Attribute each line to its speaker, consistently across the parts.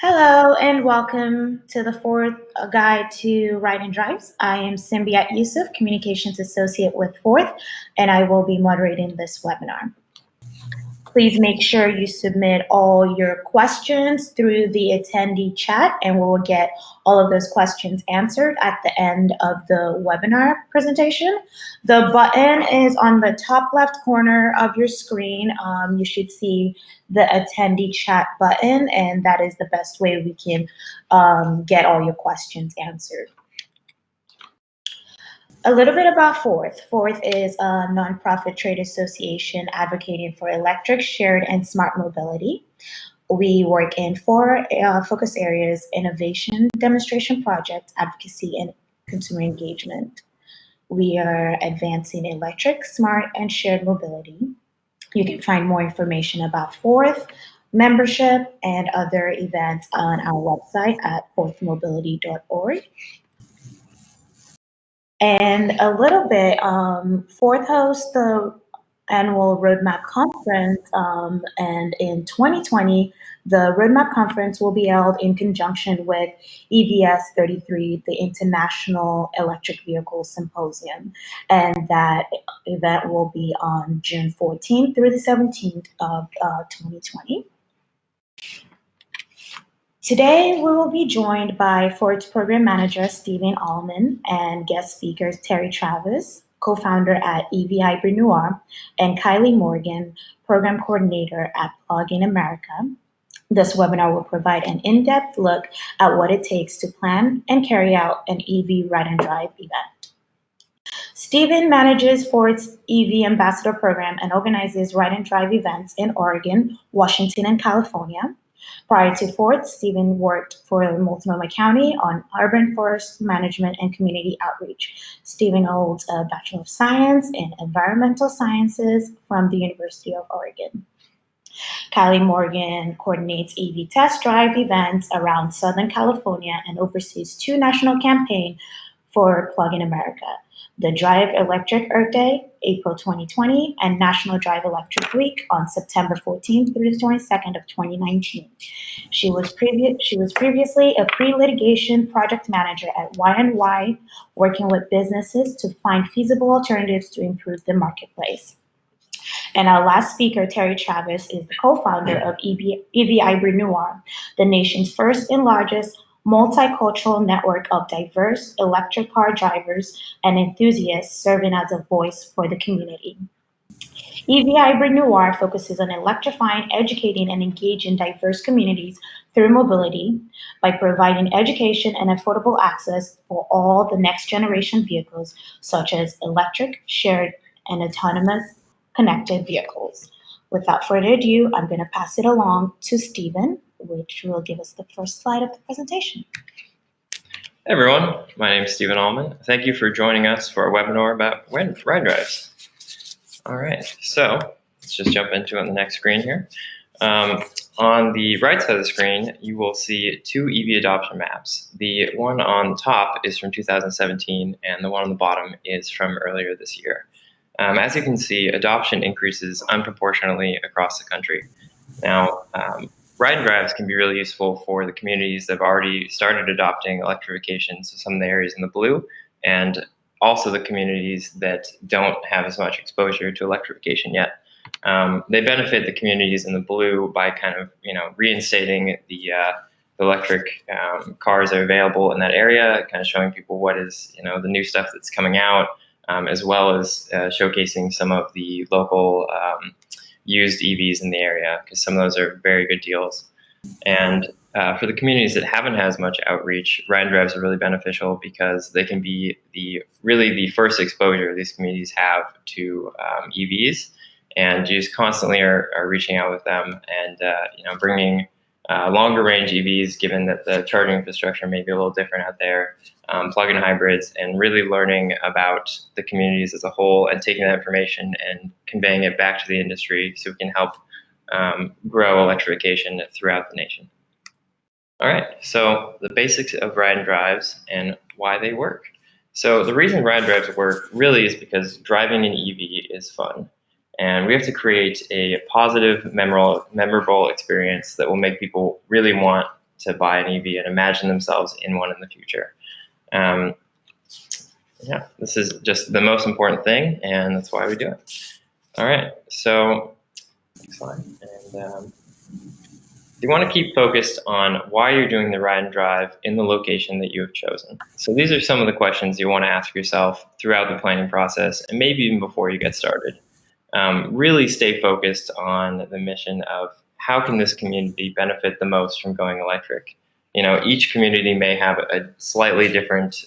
Speaker 1: Hello and welcome to the fourth guide to Ride and Drives. I am Simbiat Yusuf, Communications Associate with Fourth, and I will be moderating this webinar. Please make sure you submit all your questions through the attendee chat, and we will get all of those questions answered at the end of the webinar presentation. The button is on the top left corner of your screen. You should see the attendee chat button, and that is the best way we can get all your questions answered. A little bit about Fourth. Fourth is a nonprofit trade association advocating for electric, shared, and smart mobility. We work in four focus areas: innovation, demonstration projects, advocacy, and consumer engagement. We are advancing electric, smart, and shared mobility. You can find more information about Fourth, membership, and other events on our website at fourthmobility.org. And a little bit, Fourth hosts the annual Roadmap Conference, and in 2020, the Roadmap Conference will be held in conjunction with EVS 33, the International Electric Vehicle Symposium, and that event will be on June 14th through the 17th of 2020. Today, we will be joined by Ford's Program Manager, Stephen Almond, and guest speakers, Terry Travis, co-founder at EV Hybrid Noire, and Kylie Morgan, Program Coordinator at Plug America. This webinar will provide an in-depth look at what it takes to plan and carry out an EV Ride and Drive event. Stephen manages Ford's EV Ambassador Program and organizes Ride and Drive events in Oregon, Washington, and California. Prior to Ford, Stephen worked for Multnomah County on urban forest management and community outreach. Stephen holds a Bachelor of Science in Environmental Sciences from the University of Oregon. Kylie Morgan coordinates EV test drive events around Southern California and oversees two national campaigns for Plug America: the Drive Electric Earth Day, April 2020, and National Drive Electric Week on September 14th through the 22nd of 2019. She was previously a pre-litigation project manager at Y&Y, working with businesses to find feasible alternatives to improve the marketplace. And our last speaker, Terry Travis, is the co-founder of EV Hybrid Noire, the nation's first and largest multicultural network of diverse electric car drivers and enthusiasts serving as a voice for the community. EV Hybrid Noire focuses on electrifying, educating, and engaging diverse communities through mobility by providing education and affordable access for all the next generation vehicles, such as electric, shared, and autonomous connected vehicles. Without further ado, I'm going to pass it along to Stephen, which will give us the first slide of the presentation.
Speaker 2: Hey everyone, my name is Stephen Almond. Thank you for joining us for a webinar about ride drives. All right, so let's just jump into it on the next screen here. On the right side of the screen, you will see two EV adoption maps. The one on top is from 2017, and the one on the bottom is from earlier this year. As you can see, adoption increases unproportionately across the country. Now, ride and drives can be really useful for the communities that have already started adopting electrification, so some of the areas in the blue, and also the communities that don't have as much exposure to electrification yet. They benefit the communities in the blue by kind of, reinstating the electric cars that are available in that area, kind of showing people what is, the new stuff that's coming out, as well as showcasing some of the local used EVs in the area, because some of those are very good deals. And for the communities that haven't had as much outreach, ride and drives are really beneficial because they can be really the first exposure these communities have to EVs, and you just constantly are reaching out with them and bringing longer range EVs, given that the charging infrastructure may be a little different out there, plug-in hybrids, and really learning about the communities as a whole and taking that information and conveying it back to the industry so we can help grow electrification throughout the nation. All right, so the basics of ride and drives and why they work. So the reason ride and drives work really is because driving an EV is fun. And we have to create a positive, memorable experience that will make people really want to buy an EV and imagine themselves in one in the future. Yeah, this is just the most important thing, and that's why we do it. All right, so next slide. And you want to keep focused on why you're doing the ride and drive in the location that you have chosen. So these are some of the questions you want to ask yourself throughout the planning process, and maybe even before you get started. Really stay focused on the mission of how can this community benefit the most from going electric. You know, each community may have a slightly different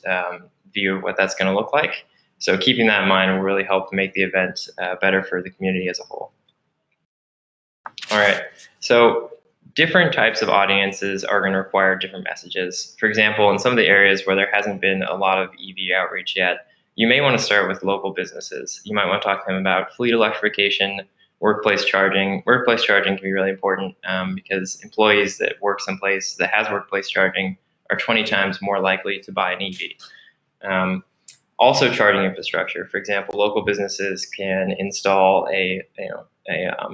Speaker 2: view of what that's going to look like. So keeping that in mind will really help make the event better for the community as a whole. All right, so different types of audiences are going to require different messages. For example, in some of the areas where there hasn't been a lot of EV outreach yet, you may want to start with local businesses. You might want to talk to them about fleet electrification, workplace charging. Workplace charging can be really important because employees that work someplace that has workplace charging are 20 times more likely to buy an EV. Also, charging infrastructure. For example, local businesses can install a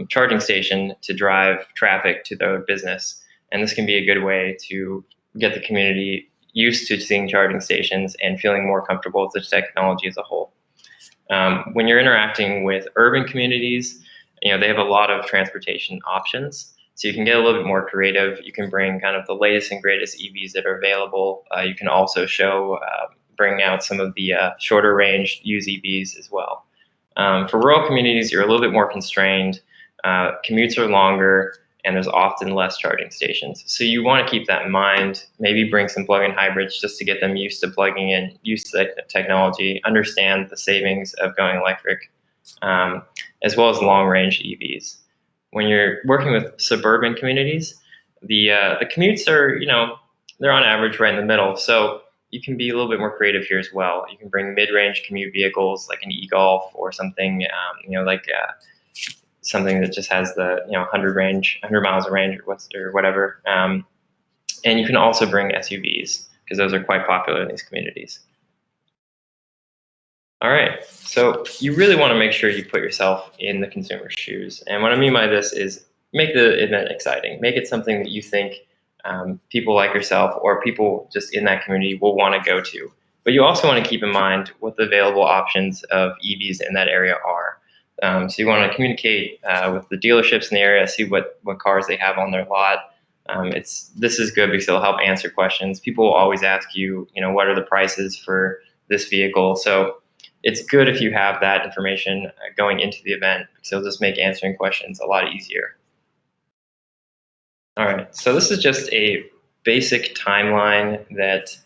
Speaker 2: charging station to drive traffic to their business, and this can be a good way to get the community used to seeing charging stations and feeling more comfortable with the technology as a whole. When you're interacting with urban communities, they have a lot of transportation options, so you can get a little bit more creative. You can bring kind of the latest and greatest EVs that are available. You can also bring out some of the shorter range used EVs as well. For rural communities, you're a little bit more constrained. Commutes are longer, and there's often less charging stations. So you want to keep that in mind. Maybe bring some plug-in hybrids just to get them used to plugging in, used to the technology, understand the savings of going electric, as well as long-range EVs. When you're working with suburban communities, the commutes are, they're on average right in the middle. So you can be a little bit more creative here as well. You can bring mid-range commute vehicles like an e-Golf or something, something that just has the 100 miles of range or whatever. And you can also bring SUVs because those are quite popular in these communities. All right, so you really want to make sure you put yourself in the consumer's shoes. And what I mean by this is make the event exciting. Make it something that you think people like yourself or people just in that community will want to go to. But you also want to keep in mind what the available options of EVs in that area are. So you want to communicate with the dealerships in the area, see what cars they have on their lot. This is good because it'll help answer questions. People will always ask you, what are the prices for this vehicle? So it's good if you have that information going into the event because it'll just make answering questions a lot easier. All right, so this is just a basic timeline that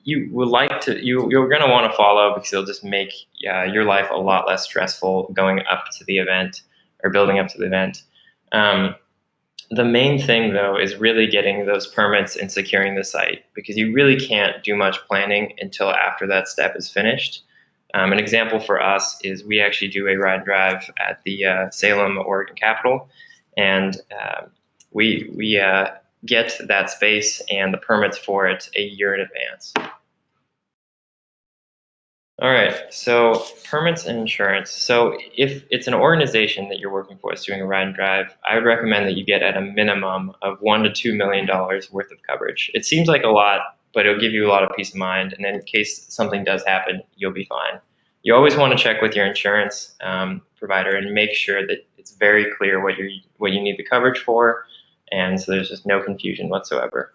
Speaker 2: you're going to want to follow because it'll just make your life a lot less stressful going up to the event or building up to the event. The main thing, though, is really getting those permits and securing the site because you really can't do much planning until after that step is finished. An example for us is we actually do a ride and drive at the Salem, Oregon Capitol, and we get that space and the permits for it a year in advance. All right, so permits and insurance. So if it's an organization that you're working for that's doing a ride and drive, I would recommend that you get at a minimum of $1 to $2 million worth of coverage. It seems like a lot, but it'll give you a lot of peace of mind, and in case something does happen, you'll be fine. You always want to check with your insurance provider and make sure that it's very clear what you need the coverage for, and so there's just no confusion whatsoever.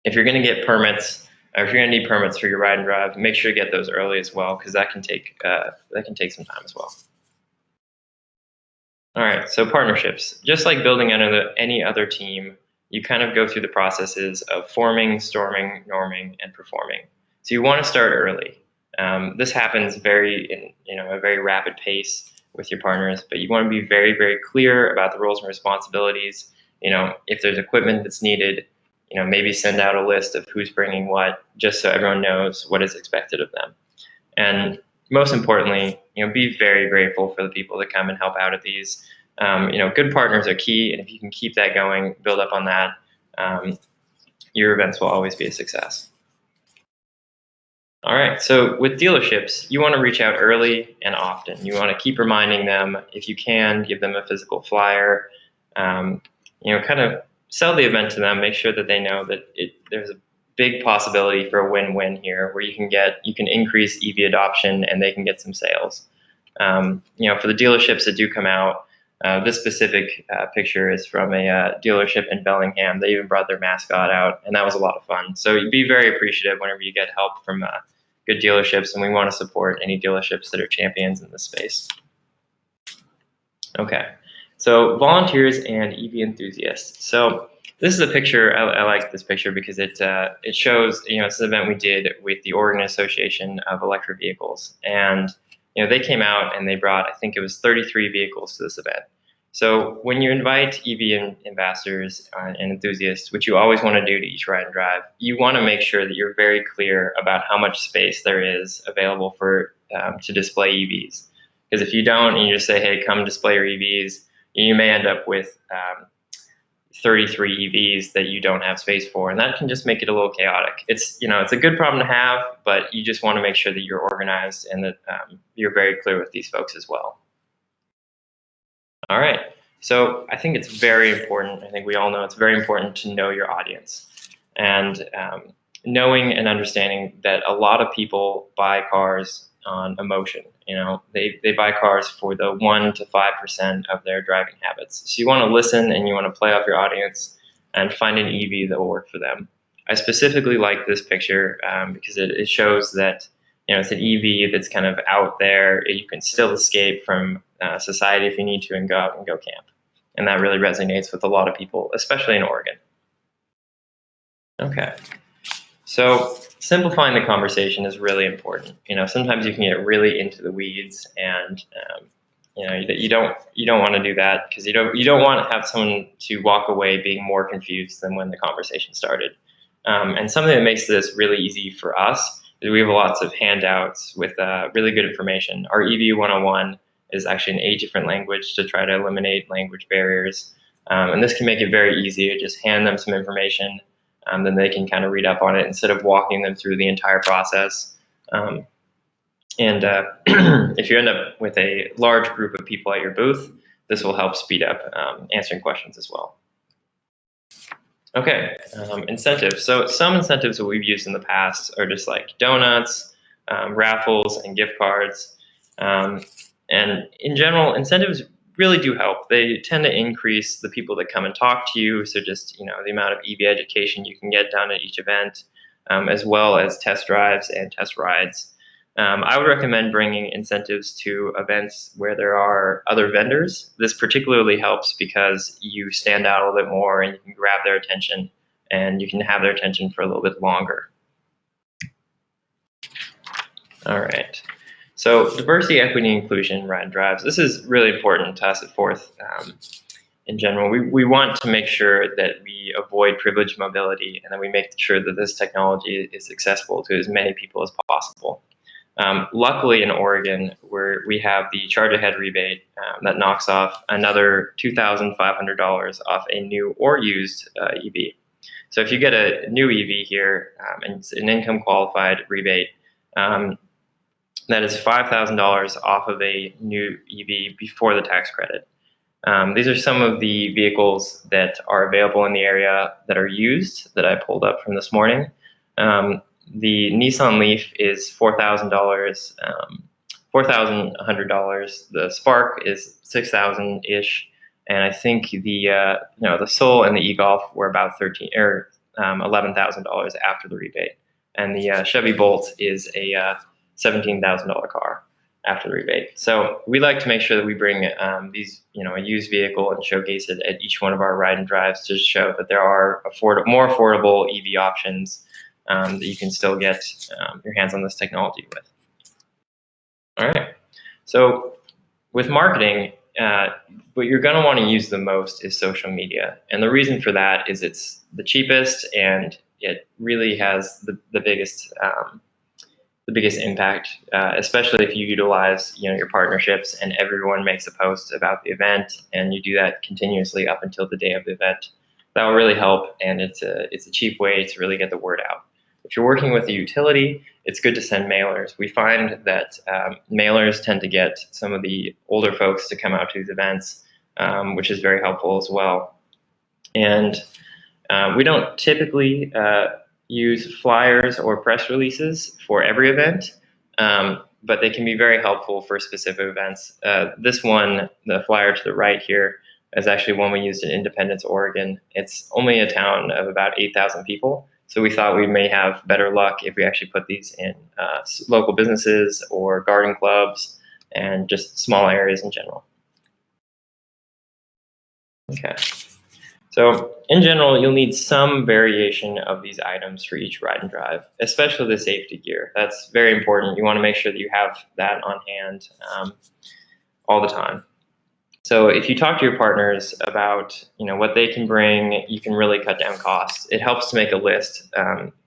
Speaker 2: If you're going to get permits, or if you're going to need permits for your ride and drive, make sure to get those early as well, because that can take some time as well. All right, so partnerships. Just like building any other team, you kind of go through the processes of forming, storming, norming, and performing. So you want to start early. This happens in a very rapid pace with your partners, but you want to be very, very clear about the roles and responsibilities. If there's equipment that's needed, maybe send out a list of who's bringing what, just so everyone knows what is expected of them. And most importantly, be very grateful for the people that come and help out at these. Good partners are key, and if you can keep that going, build up on that, your events will always be a success. All right, so with dealerships, you want to reach out early and often. You want to keep reminding them. If you can, give them a physical flyer. Kind of sell the event to them, make sure that they know that there's a big possibility for a win-win here, where you can increase EV adoption and they can get some sales. For the dealerships that do come out, this specific picture is from a dealership in Bellingham. They even brought their mascot out, and that was a lot of fun. So you'd be very appreciative whenever you get help from good dealerships, and we want to support any dealerships that are champions in this space. Okay, so volunteers and EV enthusiasts. So this is a picture. I like this picture because it shows, it's an event we did with the Oregon Association of Electric Vehicles, and they came out and they brought, I think it was 33 vehicles to this event. So when you invite EV ambassadors and enthusiasts, which you always want to do to each ride and drive, you want to make sure that you're very clear about how much space there is available for to display EVs. Because if you don't, and you just say, hey, come display your EVs, you may end up with 33 EVs that you don't have space for, and that can just make it a little chaotic. It's a good problem to have, but you just want to make sure that you're organized and that you're very clear with these folks as well. All right, so I think it's very important. I think we all know it's very important to know your audience, and knowing and understanding that a lot of people buy cars on emotion. They buy cars for the 1 to 5% of their driving habits. So you want to listen and you want to play off your audience and find an EV that will work for them. I specifically like this picture because it shows that it's an EV that's kind of out there. You can still escape from society if you need to and go out and go camp. And that really resonates with a lot of people, especially in Oregon. Okay. So simplifying the conversation is really important. Sometimes you can get really into the weeds, and you don't want to do that, because you don't want to have someone to walk away being more confused than when the conversation started. And something that makes this really easy for us is we have lots of handouts with really good information. Our EV 101 is actually in 8 different languages to try to eliminate language barriers, and this can make it very easy to just hand them some information. Then they can kind of read up on it instead of walking them through the entire process. If you end up with a large group of people at your booth, this will help speed up answering questions as well. Okay, incentives. So some incentives that we've used in the past are just like donuts, raffles, and gift cards. And in general, incentives really do help. They tend to increase the people that come and talk to you. So just, the amount of EV education you can get done at each event, as well as test drives and test rides. I would recommend bringing incentives to events where there are other vendors. This particularly helps because you stand out a little bit more and you can grab their attention, and you can have their attention for a little bit longer. All right. So diversity, equity, inclusion, ride and drives. This is really important to us at Fourth. In general, we want to make sure that we avoid privileged mobility, and that we make sure that this technology is accessible to as many people as possible. Luckily in Oregon, we have the Charge Ahead rebate that knocks off another $2,500 off a new or used EV. So if you get a new EV here, and it's an income qualified rebate, that is $5,000 off of a new EV before the tax credit. These are some of the vehicles that are available in the area that are used that I pulled up from this morning. The Nissan Leaf is $4,100. The Spark is $6,000-ish, and I think the Soul and the e-Golf were about $11,000 after the rebate, and the Chevy Bolt is a $17,000 car after the rebate. So we like to make sure that we bring these, a used vehicle, and showcase it at each one of our ride and drives to show that there are more affordable EV options that you can still get your hands on this technology with. All right. So with marketing, what you're going to want to use the most is social media. And the reason for that is it's the cheapest, and it really has the biggest impact, especially if you utilize your partnerships and everyone makes a post about the event, and you do that continuously up until the day of the event. That will really help, and it's a cheap way to really get the word out. If you're working with a utility, it's good to send mailers. We find that mailers tend to get some of the older folks to come out to these events, which is very helpful as well. And we don't typically use flyers or press releases for every event, but they can be very helpful for specific events. This one, the flyer to the right here, is actually one we used in Independence, Oregon. It's only a town of about 8,000 people, so we thought we may have better luck if we actually put these in local businesses or garden clubs and just small areas in general. Okay. So in general, you'll need some variation of these items for each ride and drive, especially the safety gear. That's very important. You want to make sure that you have that on hand all the time. So if you talk to your partners about what they can bring, you can really cut down costs. It helps to make a list.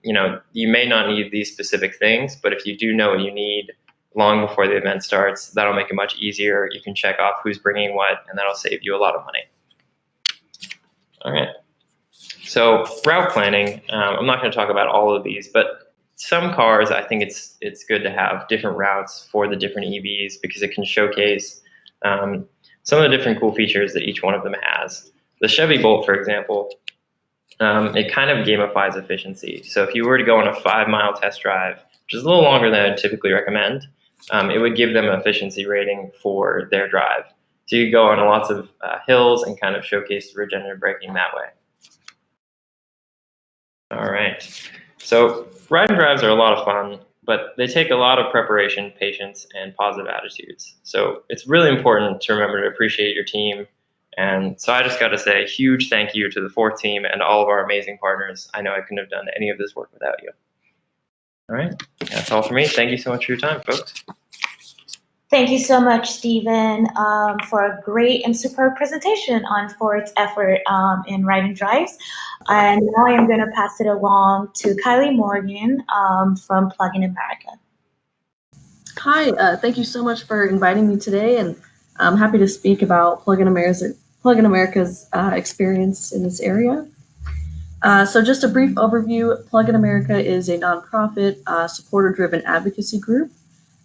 Speaker 2: You may not need these specific things, but if you do know what you need long before the event starts, that'll make it much easier. You can check off who's bringing what, and that'll save you a lot of money. All right. So route planning, I'm not going to talk about all of these, but some cars, I think it's good to have different routes for the different EVs because it can showcase some of the different cool features that each one of them has. The Chevy Bolt, for example, it kind of gamifies efficiency. So if you were to go on a 5-mile test drive, which is a little longer than I'd typically recommend, it would give them an efficiency rating for their drive. So you go on lots of hills and kind of showcase regenerative braking that way. All right. So ride and drives are a lot of fun, but they take a lot of preparation, patience, and positive attitudes. So it's really important to remember to appreciate your team. And so I just got to say a huge thank you to the Fourth team and all of our amazing partners. I know I couldn't have done any of this work without you. All right. That's all for me. Thank you so much for your time, folks.
Speaker 1: Thank you so much, Stephen, for a great and superb presentation on Ford's effort in riding drives. And now I'm going to pass it along to Kylie Morgan from Plug-in America.
Speaker 3: Hi, thank you so much for inviting me today, and I'm happy to speak about Plug-in America's experience in this area. So just a brief overview, Plug-in America is a nonprofit, supporter-driven advocacy group.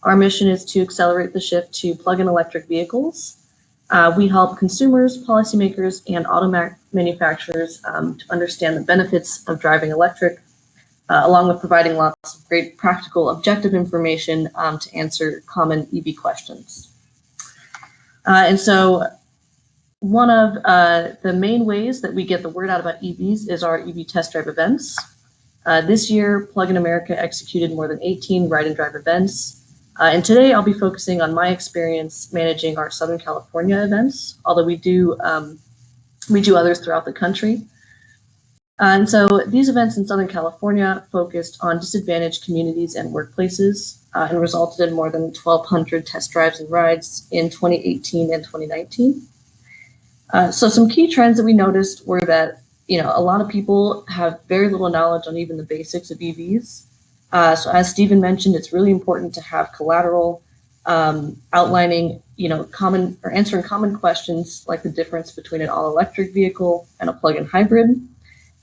Speaker 3: Our mission is to accelerate the shift to plug-in electric vehicles. We help consumers, policymakers, and auto manufacturers to understand the benefits of driving electric, along with providing lots of great practical, objective information to answer common EV questions. And so one of the main ways that we get the word out about EVs is our EV test drive events. This year, Plug-in America executed more than 18 ride and drive events. And today I'll be focusing on my experience managing our Southern California events, although we do others throughout the country. And so these events in Southern California focused on disadvantaged communities and workplaces and resulted in more than 1,200 test drives and rides in 2018 and 2019. So some key trends that we noticed were that a lot of people have very little knowledge on even the basics of EVs. So as Stephen mentioned, it's really important to have collateral outlining, answering common questions like the difference between an all-electric vehicle and a plug-in hybrid.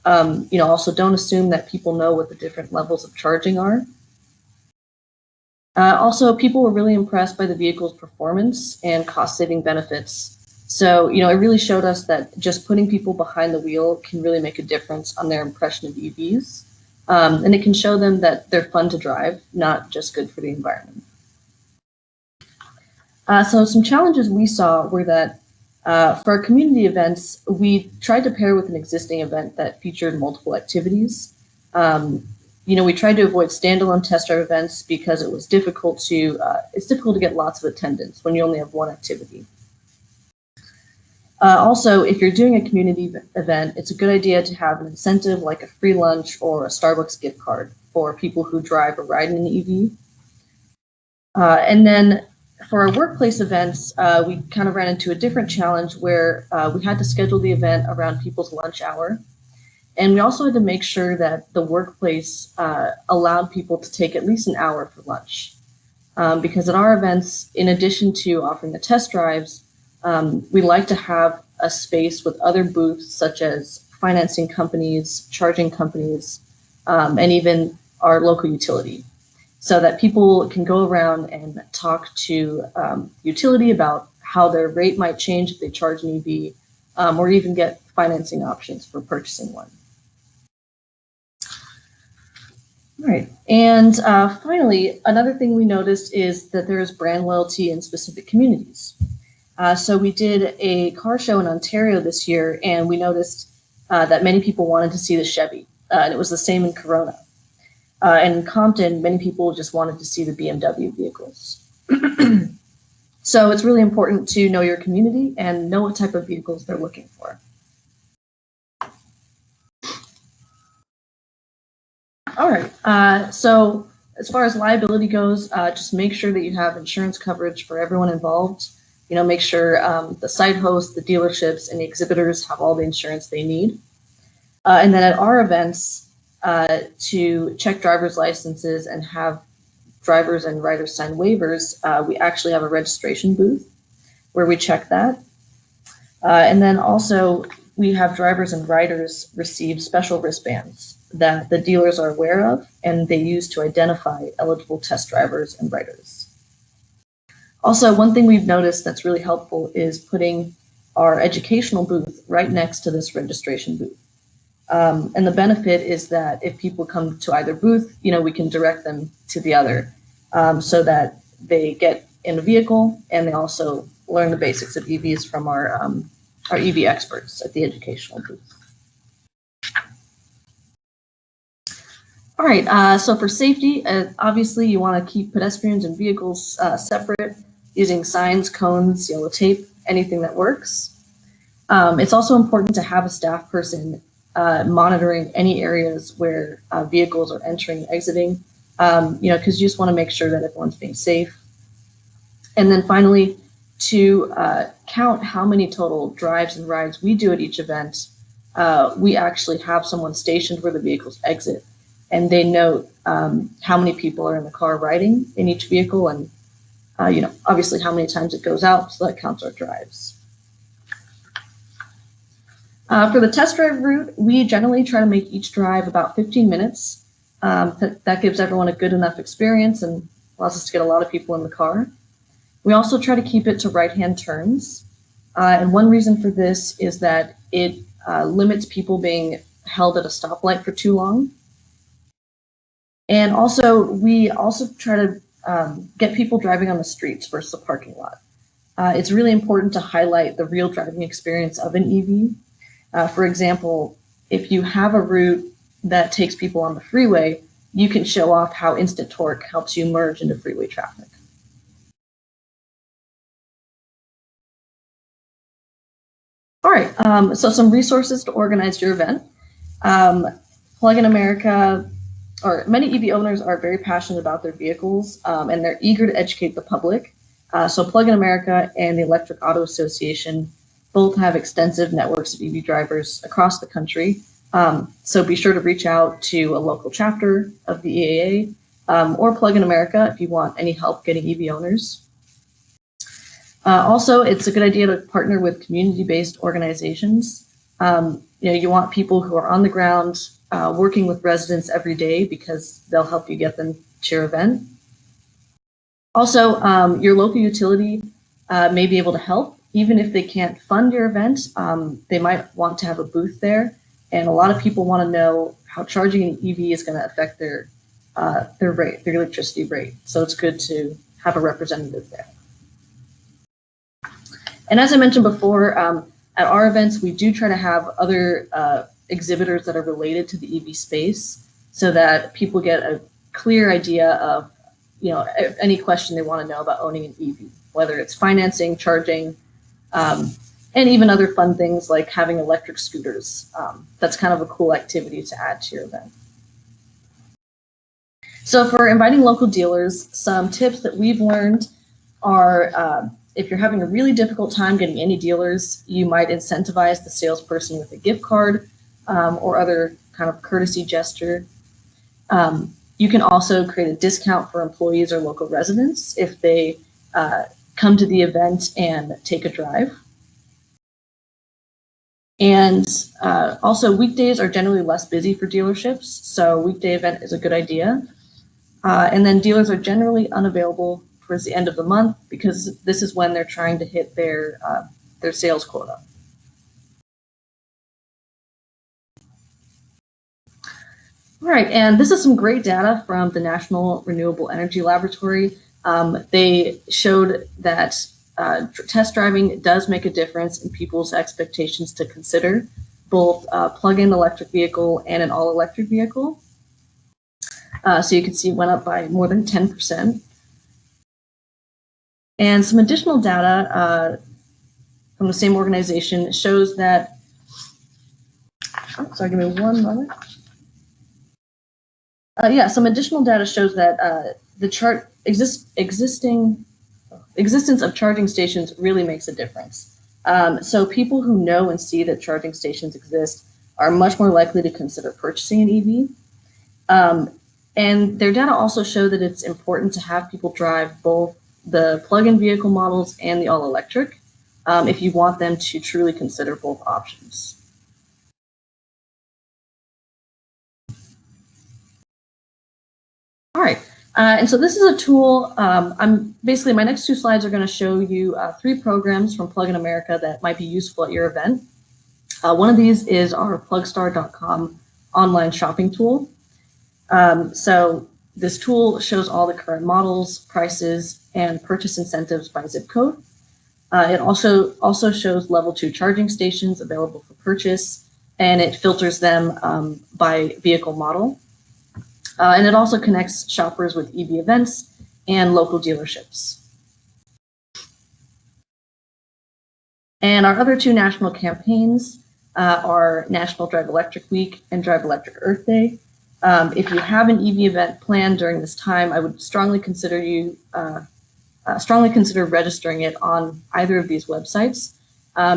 Speaker 3: Also don't assume that people know what the different levels of charging are. Also, people were really impressed by the vehicle's performance and cost-saving benefits. So, it really showed us that just putting people behind the wheel can really make a difference on their impression of EVs. And it can show them that they're fun to drive, not just good for the environment. So some challenges we saw were that for our community events, we tried to pair with an existing event that featured multiple activities. We tried to avoid standalone test drive events because it was difficult to get lots of attendance when you only have one activity. Also, if you're doing a community event, it's a good idea to have an incentive like a free lunch or a Starbucks gift card for people who drive or ride in an EV. And then for our workplace events, we kind of ran into a different challenge where we had to schedule the event around people's lunch hour. And we also had to make sure that the workplace allowed people to take at least an hour for lunch. Because at our events, in addition to offering the test drives, we like to have a space with other booths such as financing companies, charging companies, and even our local utility, so that people can go around and talk to utility about how their rate might change if they charge an EV, or even get financing options for purchasing one. All right, and finally, another thing we noticed is that there is brand loyalty in specific communities. So we did a car show in Ontario this year, and we noticed that many people wanted to see the Chevy, and it was the same in Corona. And in Compton, many people just wanted to see the BMW vehicles. So it's really important to know your community and know what type of vehicles they're looking for. All right, so as far as liability goes, just make sure that you have insurance coverage for everyone involved. You know, make sure the site hosts, the dealerships, and the exhibitors have all the insurance they need. And then at our events, to check driver's licenses and have drivers and riders sign waivers, we actually have a registration booth where we check that. And then also we have drivers and riders receive special wristbands that the dealers are aware of and they use to identify eligible test drivers and riders. Also, one thing we've noticed that's really helpful is putting our educational booth right next to this registration booth. And the benefit is that if people come to either booth, you know, we can direct them to the other so that they get in the vehicle and they also learn the basics of EVs from our EV experts at the educational booth. All right, so for safety, obviously you want to keep pedestrians and vehicles separate using signs, cones, yellow tape, anything that works. It's also important to have a staff person monitoring any areas where vehicles are entering and exiting, you know, because you just want to make sure that everyone's being safe. And then finally, to count how many total drives and rides we do at each event, we actually have someone stationed where the vehicles exit, and they note how many people are in the car riding in each vehicle, and you know, obviously how many times it goes out, so that counts our drives. For the test drive route, we generally try to make each drive about 15 minutes. That gives everyone a good enough experience and allows us to get a lot of people in the car. We also try to keep it to right-hand turns. And one reason for this is that it limits people being held at a stoplight for too long. And also, we also try to get people driving on the streets versus the parking lot. It's really important to highlight the real driving experience of an EV. For example, if you have a route that takes people on the freeway, you can show off how instant torque helps you merge into freeway traffic. All right, so some resources to organize your event. Plug in America, or many EV owners are very passionate about their vehicles and they're eager to educate the public. So Plug in America and the Electric Auto Association both have extensive networks of EV drivers across the country. So be sure to reach out to a local chapter of the EAA or Plug in America if you want any help getting EV owners. Also, it's a good idea to partner with community-based organizations. You know, you want people who are on the ground working with residents every day because they'll help you get them to your event. Also, your local utility may be able to help. Even if they can't fund your event, they might want to have a booth there. And a lot of people want to know how charging an EV is going to affect their rate, their electricity rate. So it's good to have a representative there. And as I mentioned before, at our events, we do try to have other exhibitors that are related to the EV space so that people get a clear idea of, you know, any question they want to know about owning an EV, whether it's financing, charging, and even other fun things like having electric scooters. That's kind of a cool activity to add to your event. So for inviting local dealers, some tips that we've learned are if you're having a really difficult time getting any dealers, you might incentivize the salesperson with a gift card or other kind of courtesy gesture. You can also create a discount for employees or local residents if they come to the event and take a drive. And also weekdays are generally less busy for dealerships, so weekday event is a good idea. And then dealers are generally unavailable towards the end of the month because this is when they're trying to hit their sales quota. All right, and this is some great data from the National Renewable Energy Laboratory. They showed that test driving does make a difference in people's expectations to consider both plug-in electric vehicle and an all-electric vehicle. So you can see it went up by more than 10%. And some additional data from the same organization shows that, sorry, give me one moment. Some additional data shows that the existence of charging stations really makes a difference. So people who know and see that charging stations exist are much more likely to consider purchasing an EV. And their data also show that it's important to have people drive both the plug-in vehicle models and the all-electric if you want them to truly consider both options. All right, and so this is a tool. Basically, my next two slides are going to show you 3 programs from Plug in America that might be useful at your event. One of these is our Plugstarcom online shopping tool. So this tool shows all the current models, prices, and purchase incentives by zip code. It also shows level 2 charging stations available for purchase, and it filters them by vehicle model. And it also connects shoppers with EV events and local dealerships. And our other 2 national campaigns are National Drive Electric Week and Drive Electric Earth Day. If you have an EV event planned during this time, I would strongly consider registering it on either of these websites,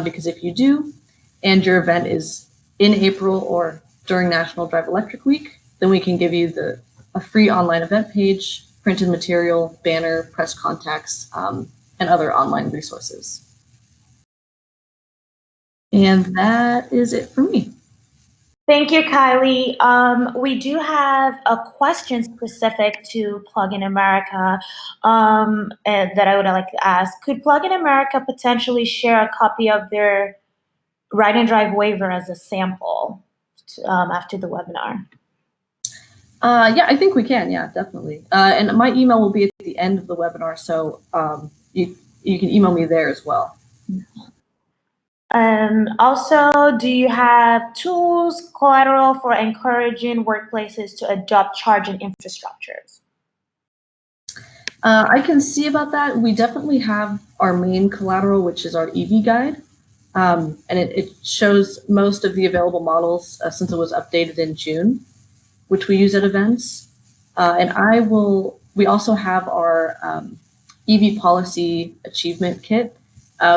Speaker 3: because if you do, and your event is in April or during National Drive Electric Week, then we can give you a free online event page, printed material, banner, press contacts, and other online resources. And that is it for me.
Speaker 1: Thank you, Kylie. We do have a question specific to Plug in America that I would like to ask. Could Plug in America potentially share a copy of their Ride and Drive waiver as a sample after the webinar?
Speaker 3: Yeah, I think we can. Yeah, definitely. And my email will be at the end of the webinar, so you can email me there as well.
Speaker 1: Also, do you have tools, collateral for encouraging workplaces to adopt charging infrastructures?
Speaker 3: I can see about that. We definitely have our main collateral, which is our EV guide. And it shows most of the available models since it was updated in June, which we use at events. And we also have our EV policy achievement kit,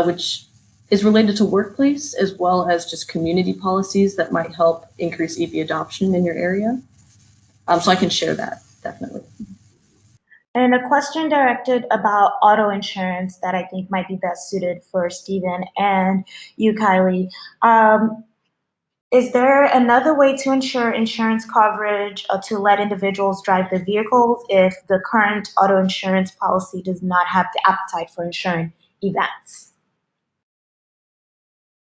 Speaker 3: which is related to workplace as well as just community policies that might help increase EV adoption in your area. So I can share that, definitely.
Speaker 1: And a question directed about auto insurance that I think might be best suited for Stephen and you, Kylie. Is there another way to ensure insurance coverage to let individuals drive their vehicles if the current auto insurance policy does not have the appetite for insuring events?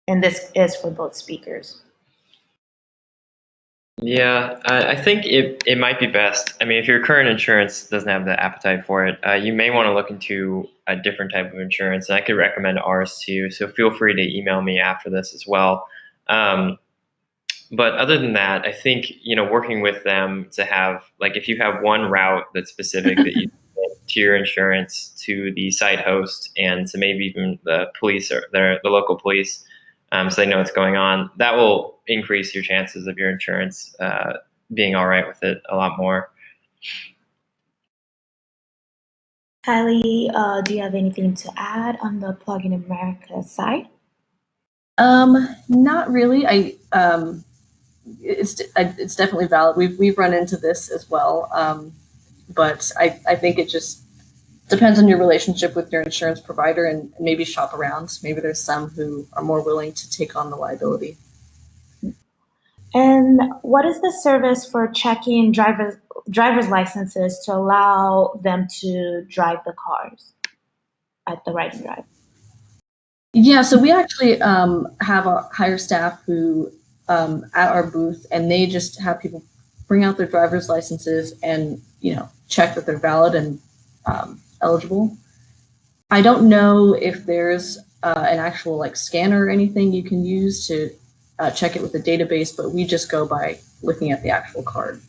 Speaker 1: And this is for both speakers.
Speaker 2: Yeah, I think it might be best. I mean, if your current insurance doesn't have the appetite for it, you may want to look into a different type of insurance, and I could recommend ours to you. So feel free to email me after this as well. But other than that, I think, working with them to have, like, if you have one route that's specific that you to your insurance, to the site host, and to maybe even the police or the local police, so they know what's going on, that will increase your chances of your insurance being all right with it a lot more.
Speaker 1: Kylie, do you have anything to add on the Plug in America side?
Speaker 3: Not really. It's definitely valid. We've run into this as well, but I think it just depends on your relationship with your insurance provider and maybe shop around. Maybe there's some who are more willing to take on the liability.
Speaker 1: And what is the service for checking driver's licenses to allow them to drive the cars at the Ride and Drive?
Speaker 3: Yeah, so we actually have a hire staff who at our booth, and they just have people bring out their driver's licenses and check that they're valid and eligible. I don't know if there's an actual like scanner or anything you can use to check it with the database, but we just go by looking at the actual card.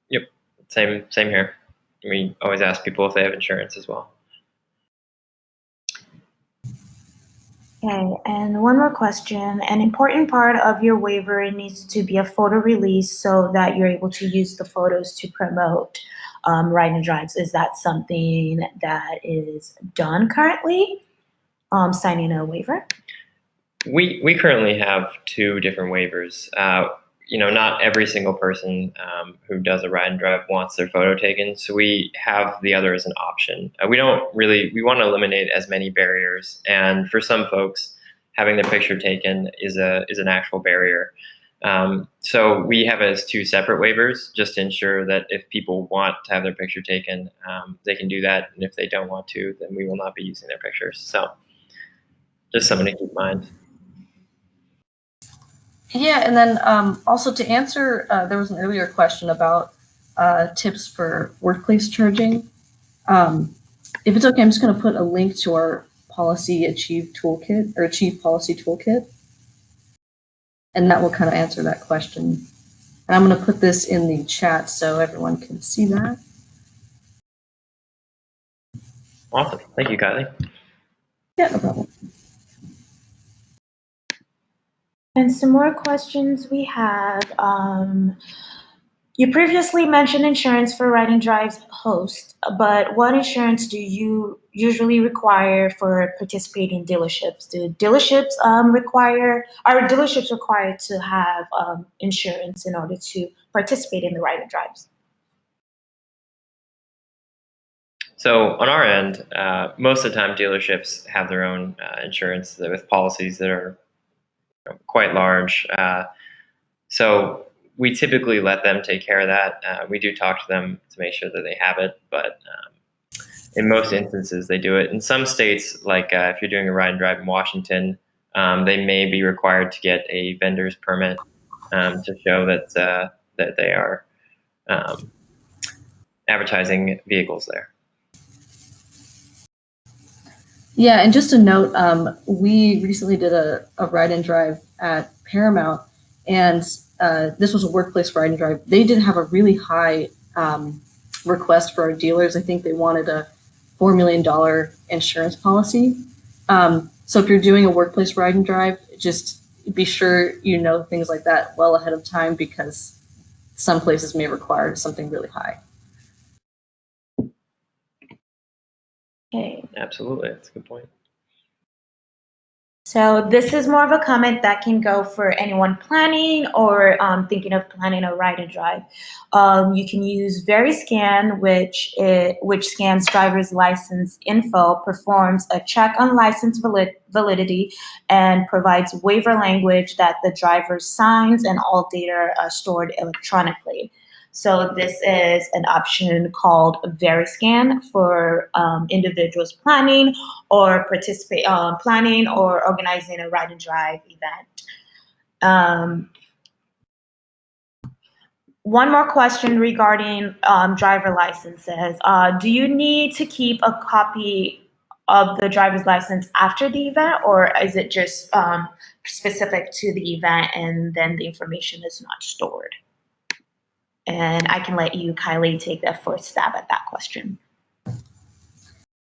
Speaker 2: Yep, same here. We always ask people if they have insurance as well.
Speaker 1: Okay, and one more question. An important part of your waiver needs to be a photo release so that you're able to use the photos to promote ride and drives. Is that something that is done currently, signing a waiver?
Speaker 2: We currently have 2 different waivers. Not every single person who does a ride and drive wants their photo taken, so we have the other as an option. We want to eliminate as many barriers, and for some folks, having their picture taken is an actual barrier. So we have it as 2 separate waivers, just to ensure that if people want to have their picture taken, they can do that, and if they don't want to, then we will not be using their pictures. So just something to keep in mind.
Speaker 3: Yeah, and then also to answer, there was an earlier question about tips for workplace charging. If it's okay, I'm just going to put a link to our policy Achieve toolkit or Achieve policy toolkit, and that will kind of answer that question. And I'm going to put this in the chat so everyone can see that.
Speaker 2: Awesome. Thank you, Kylie.
Speaker 3: Yeah, no problem.
Speaker 1: And some more questions we have. You previously mentioned insurance for ride and drive hosts, but what insurance do you usually require for participating dealerships? Are dealerships required to have insurance in order to participate in the ride and drives?
Speaker 2: So on our end, most of the time dealerships have their own insurance with policies that are quite large. So we typically let them take care of that. We do talk to them to make sure that they have it, but in most instances they do it. In some states, like if you're doing a ride and drive in Washington, they may be required to get a vendor's permit to show that they are advertising vehicles there.
Speaker 3: Yeah, and just a note, we recently did a ride and drive at Paramount, and this was a workplace ride and drive. They did have a really high request for our dealers. I think they wanted a $4 million insurance policy. So if you're doing a workplace ride and drive, just be sure you know things like that well ahead of time, because some places may require something really high.
Speaker 1: Okay.
Speaker 2: Absolutely, that's a good point.
Speaker 1: So this is more of a comment that can go for anyone planning or thinking of planning a ride and drive. You can use VeriScan, which scans driver's license info, performs a check on license validity, and provides waiver language that the driver signs, and all data are stored electronically. So this is an option called VeriScan for individuals planning or planning or organizing a ride and drive event. One more question regarding driver licenses. Do you need to keep a copy of the driver's license after the event, or is it just specific to the event and then the information is not stored? And I can let you, Kylie, take that first stab at that question.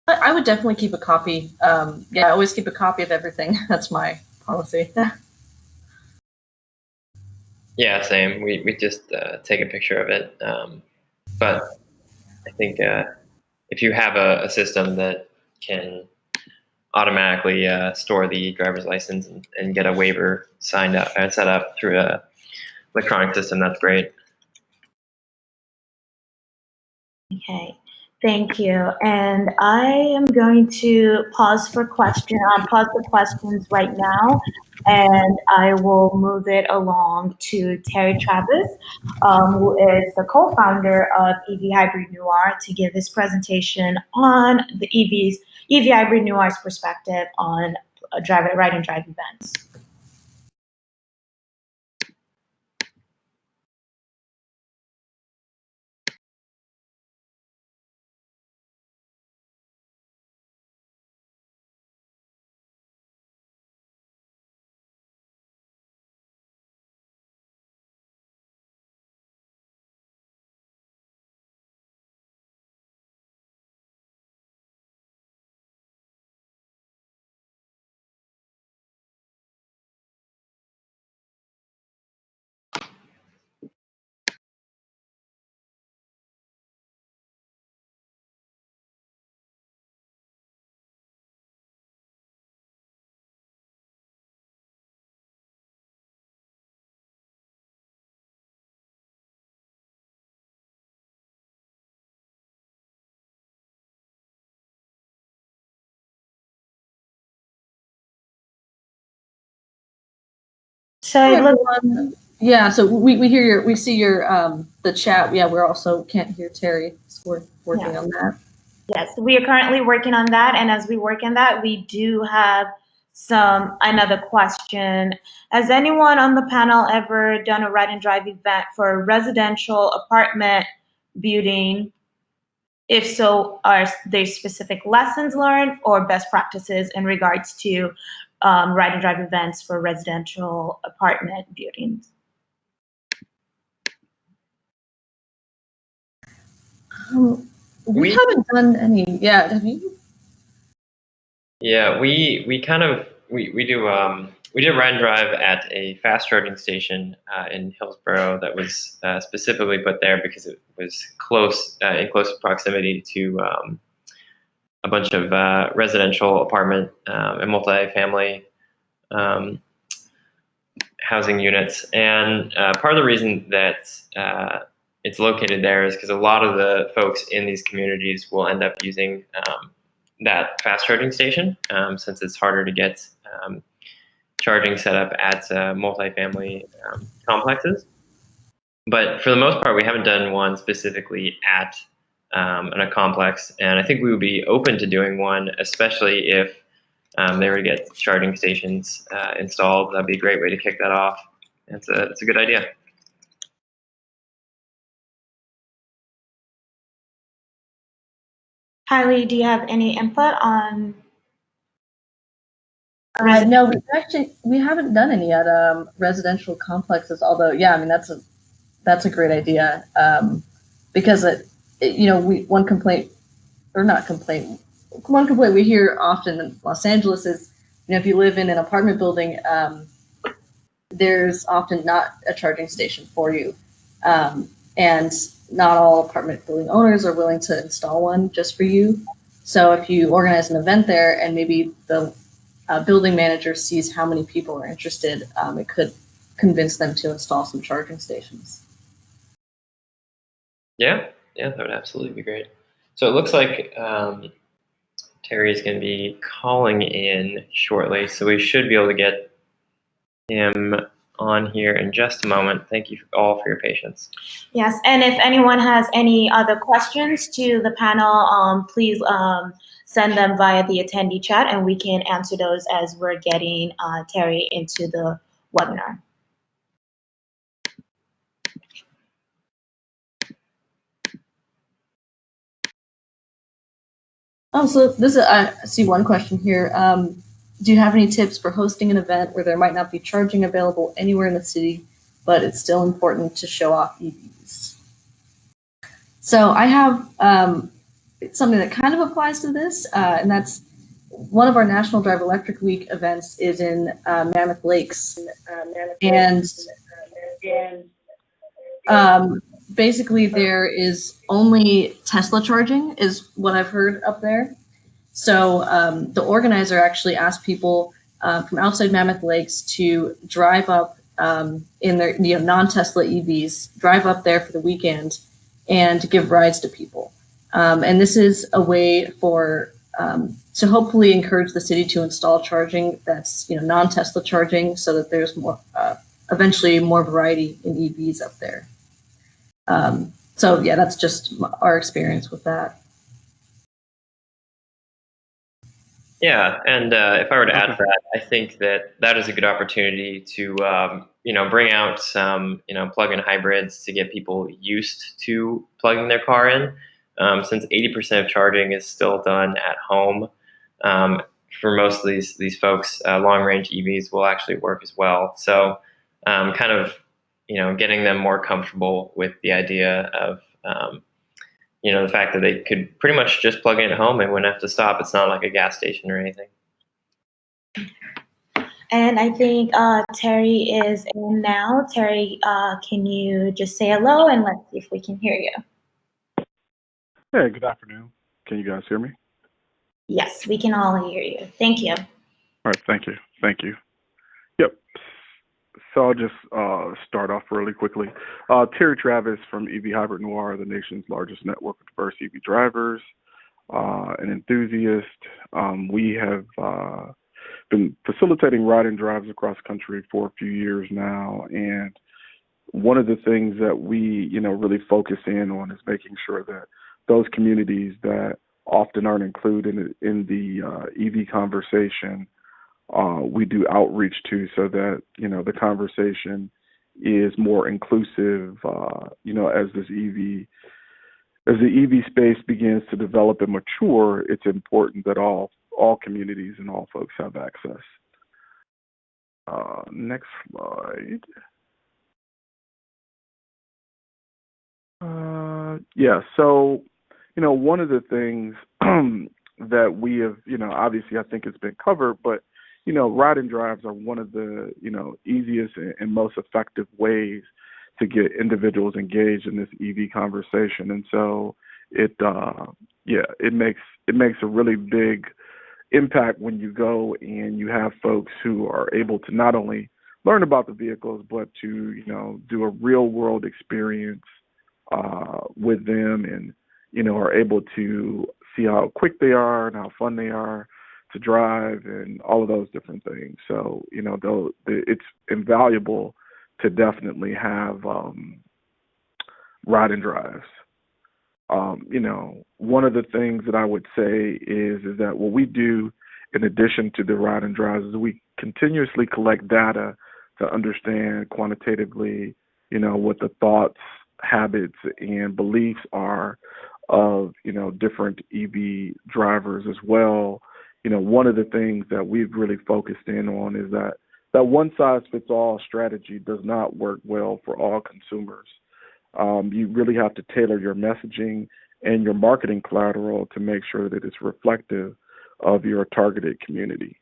Speaker 3: I would definitely keep a copy. Yeah, I always keep a copy of everything. That's my policy.
Speaker 2: Yeah, same. We just take a picture of it. But I think if you have a system that can automatically store the driver's license and get a waiver signed up and set up through a electronic system, that's great.
Speaker 1: Okay, thank you. And I am going to pause the questions right now, and I will move it along to Terry Travis, who is the co-founder of EV Hybrid Noire, to give his presentation on the EV Hybrid Noire's perspective on ride and drive events. So
Speaker 3: Hi,
Speaker 1: it looks,
Speaker 3: everyone. Yeah, so we hear we see your the chat. Yeah, we're also can't hear Terry, so we're working
Speaker 1: yeah,
Speaker 3: on that.
Speaker 1: yes, we are currently working on that. And as we work on that, we do have another question. Has anyone on the panel ever done a ride and drive event for a residential apartment building? If so, are there specific lessons learned or best practices in regards to ride and drive events for residential apartment buildings?
Speaker 3: We haven't done any. Yeah, have you?
Speaker 2: Yeah, we kind of we do we did a ride and drive at a fast charging station in Hillsborough that was specifically put there because it was close in close proximity to a bunch of residential apartment and multifamily um, housing units. And part of the reason that it's located there is because a lot of the folks in these communities will end up using that fast charging station since it's harder to get charging set up at multifamily complexes. But for the most part, we haven't done one specifically at in a complex, and I think we would be open to doing one, especially if they were to get charging stations installed. That'd be a great way to kick that off. It's a good idea.
Speaker 1: Kylie, do you have any input on
Speaker 3: No, we haven't done any at residential complexes. Although, yeah, I mean that's a great idea because you know one complaint or not complaint one complaint we hear often in Los Angeles is if you live in an apartment building, there's often not a charging station for you, and not all apartment building owners are willing to install one just for you. So if you organize an event there and maybe the building manager sees how many people are interested, it could convince them to install some charging stations.
Speaker 2: Yeah, that would absolutely be great. So it looks like Terry is going to be calling in shortly, so we should be able to get him on here in just a moment. Thank you all for your patience.
Speaker 1: Yes, and if anyone has any other questions to the panel, please send them via the attendee chat and we can answer those as we're getting Terry into the webinar.
Speaker 3: Oh, so this is, I see one question here. Do you have any tips for hosting an event where there might not be charging available anywhere in the city, but it's still important to show off EVs? So I have something that kind of applies to this, and that's one of our National Drive Electric Week events is in Mammoth Lakes, and basically there is only Tesla charging is what I've heard up there. So the organizer actually asked people from outside Mammoth Lakes to drive up in their non-Tesla EVs, drive up there for the weekend and give rides to people. And this is a way for to hopefully encourage the city to install charging that's non-Tesla charging, so that there's more eventually more variety in EVs up there. So yeah, that's just our experience with that.
Speaker 2: Yeah, and if I were to add to that, I think that is a good opportunity to bring out some plug-in hybrids to get people used to plugging their car in. Since 80% of charging is still done at home, for most of these folks, long-range EVs will actually work as well. So, kind of getting them more comfortable with the idea of the fact that they could pretty much just plug in at home and wouldn't have to stop. It's not like a gas station or anything.
Speaker 1: And I think Terry is in now. Terry, can you just say hello and let's see if we can hear you.
Speaker 4: Hey, good afternoon. Can you guys hear me?
Speaker 1: Yes, we can all hear you. Thank you.
Speaker 4: All right, thank you. Thank you. Yep. So I'll just start off really quickly. Terry Travis from EV Hybrid Noire, the nation's largest network of diverse EV drivers, an enthusiast. We have been facilitating ride and drives across country for a few years now, and one of the things that we, really focus in on is making sure that those communities that often aren't included in the EV conversation, we do outreach to, so that, the conversation is more inclusive, as the EV space begins to develop and mature. It's important that all communities and all folks have access. Next slide. So, one of the things that we have, obviously I think it's been covered, but, ride and drives are one of the, easiest and most effective ways to get individuals engaged in this EV conversation. And so it makes a really big impact when you go and you have folks who are able to not only learn about the vehicles, but to, do a real world experience with them, and, are able to see how quick they are and how fun they are to drive and all of those different things. So, it's invaluable to definitely have ride and drives. One of the things that I would say is that what we do in addition to the ride and drives is we continuously collect data to understand quantitatively, what the thoughts, habits, and beliefs are of, different EV drivers as well. One of the things that we've really focused in on is that one-size-fits-all strategy does not work well for all consumers. You really have to tailor your messaging and your marketing collateral to make sure that it's reflective of your targeted community.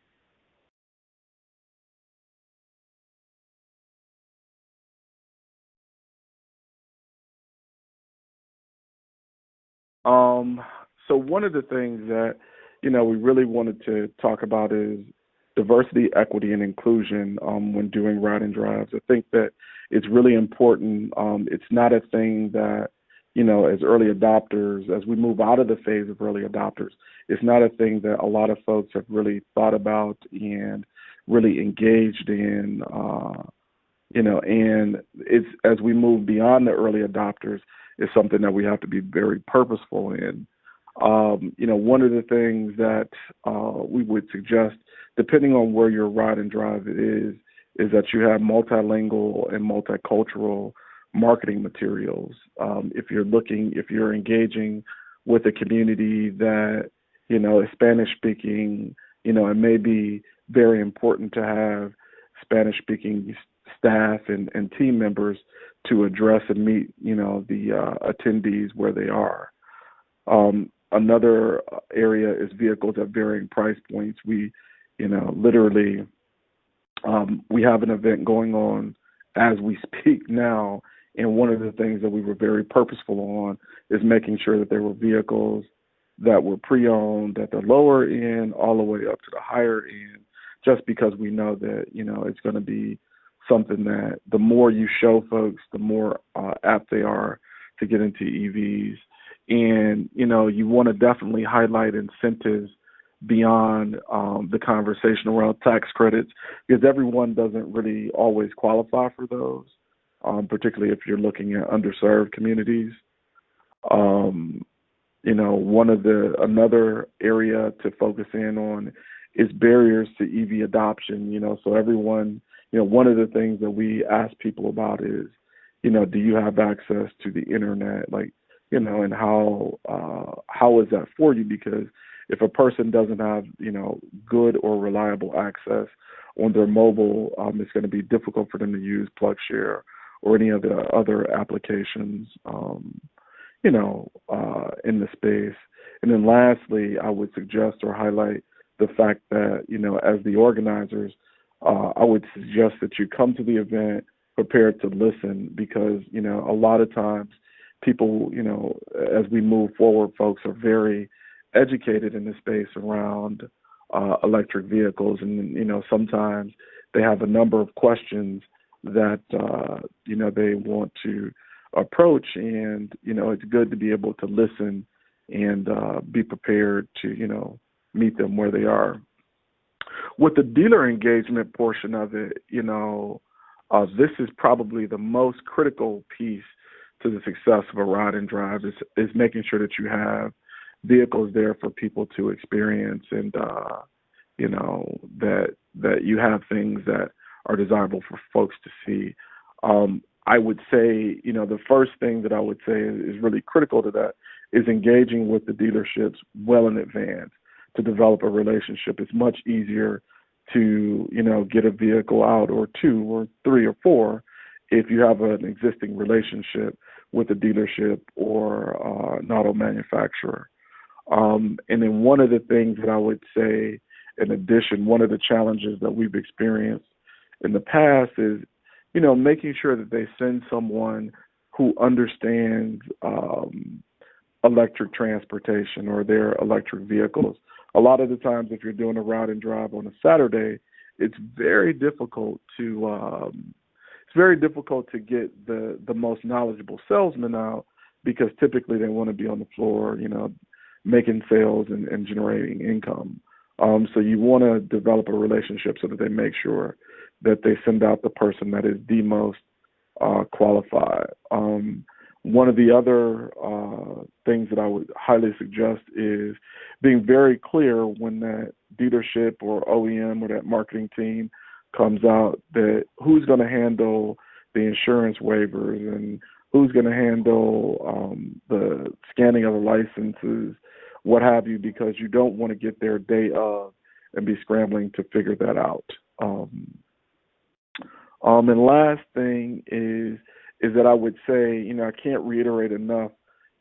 Speaker 4: So one of the things that, we really wanted to talk about is diversity, equity, and inclusion when doing ride and drives. I think that it's really important. It's not a thing that, as early adopters, as we move out of the phase of early adopters, it's not a thing that a lot of folks have really thought about and really engaged in, and it's, as we move beyond the early adopters, it's something that we have to be very purposeful in. One of the things that we would suggest, depending on where your ride and drive is that you have multilingual and multicultural marketing materials. If you're engaging with a community that, is Spanish speaking, it may be very important to have Spanish speaking staff and team members to address and meet, the attendees where they are. Another area is vehicles at varying price points. We, literally, we have an event going on as we speak now, and one of the things that we were very purposeful on is making sure that there were vehicles that were pre-owned at the lower end all the way up to the higher end, just because we know that, it's going to be something that the more you show folks, the more apt they are to get into EVs. And, you want to definitely highlight incentives beyond the conversation around tax credits, because everyone doesn't really always qualify for those, particularly if you're looking at underserved communities. Another area to focus in on is barriers to EV adoption. So everyone, one of the things that we ask people about is, do you have access to the internet? And how is that for you? Because if a person doesn't have, good or reliable access on their mobile, it's going to be difficult for them to use PlugShare or any of the other applications, in the space. And then lastly, I would suggest or highlight the fact that, as the organizers, I would suggest that you come to the event prepared to listen, because, a lot of times people, as we move forward, folks are very educated in the space around electric vehicles. And, sometimes they have a number of questions that, they want to approach. And, it's good to be able to listen and be prepared to, meet them where they are. With the dealer engagement portion of it, this is probably the most critical piece to the success of a ride and drive is making sure that you have vehicles there for people to experience, and that you have things that are desirable for folks to see. I would say, the first thing that I would say is really critical to that is engaging with the dealerships well in advance to develop a relationship. It's much easier to, get a vehicle out, or two or three or four, if you have an existing relationship with a dealership or an auto manufacturer. And then one of the things that I would say, in addition, one of the challenges that we've experienced in the past is, making sure that they send someone who understands electric transportation or their electric vehicles. A lot of the times, if you're doing a ride and drive on a Saturday, it's very difficult to get the most knowledgeable salesman out, because typically they want to be on the floor, making sales and generating income. So you want to develop a relationship so that they make sure that they send out the person that is the most qualified. One of the other things that I would highly suggest is being very clear when that dealership or OEM or that marketing team comes out, that who's going to handle the insurance waivers and who's going to handle the scanning of the licenses, what have you, because you don't want to get there day of and be scrambling to figure that out. And last thing is that I would say, I can't reiterate enough,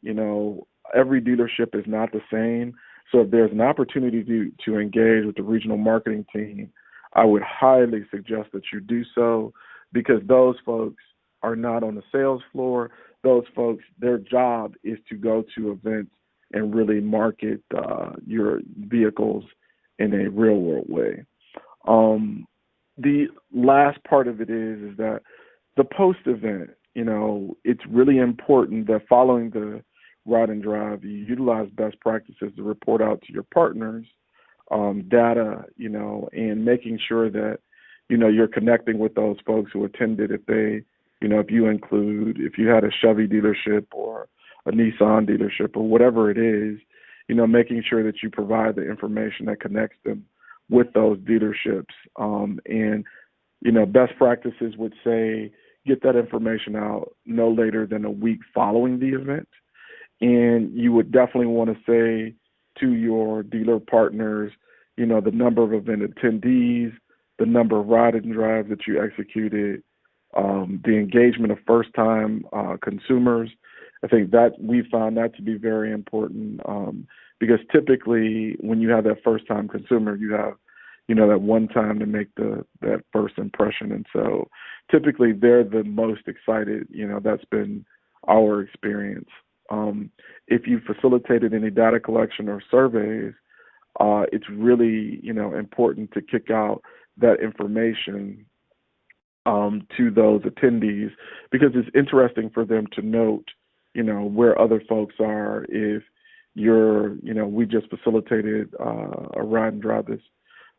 Speaker 4: every dealership is not the same. So if there's an opportunity to engage with the regional marketing team, I would highly suggest that you do so, because those folks are not on the sales floor. Those folks, their job is to go to events and really market your vehicles in a real world way. The last part of it is that the post event, it's really important that following the ride and drive, you utilize best practices to report out to your partners data, and making sure that, you're connecting with those folks who attended. If they, if you had a Chevy dealership or a Nissan dealership or whatever it is, making sure that you provide the information that connects them with those dealerships. And best practices would say get that information out no later than a week following the event. And you would definitely want to say to your dealer partners, the number of event attendees, the number of ride and drives that you executed, the engagement of first-time consumers. I think that we found that to be very important, because typically when you have that first-time consumer, you have, that one time to make that first impression. And so typically they're the most excited. That's been our experience. If you facilitated any data collection or surveys, it's really, important to kick out that information to those attendees, because it's interesting for them to note, where other folks are. If you're, we just facilitated a ride and drive this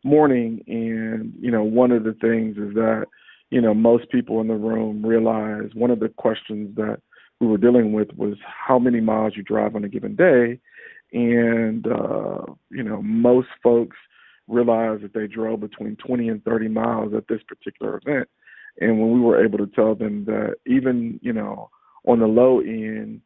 Speaker 4: morning, and, one of the things is that, most people in the room realize one of the questions that we were dealing with was how many miles you drive on a given day. And, most folks realized that they drove between 20 and 30 miles at this particular event. And when we were able to tell them that even, on the low end,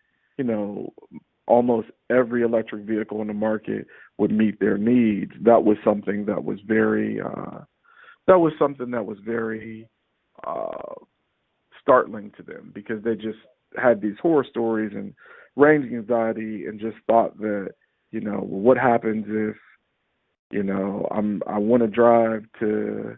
Speaker 4: almost every electric vehicle in the market would meet their needs, that was something that was very, startling to them, because they just had these horror stories and range anxiety, and just thought that, what happens if, I want to drive to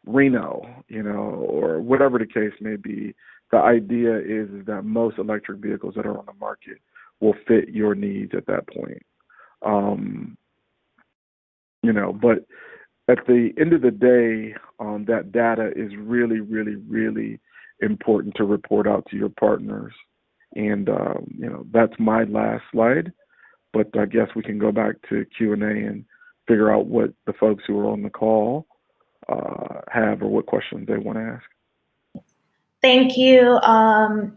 Speaker 4: Reno, or whatever the case may be. The idea is that most electric vehicles that are on the market will fit your needs at that point. But at the end of the day, that data is really, really, really important to report out to your partners. And, that's my last slide, but I guess we can go back to Q&A and figure out what the folks who are on the call have or what questions they want to ask.
Speaker 1: Thank you,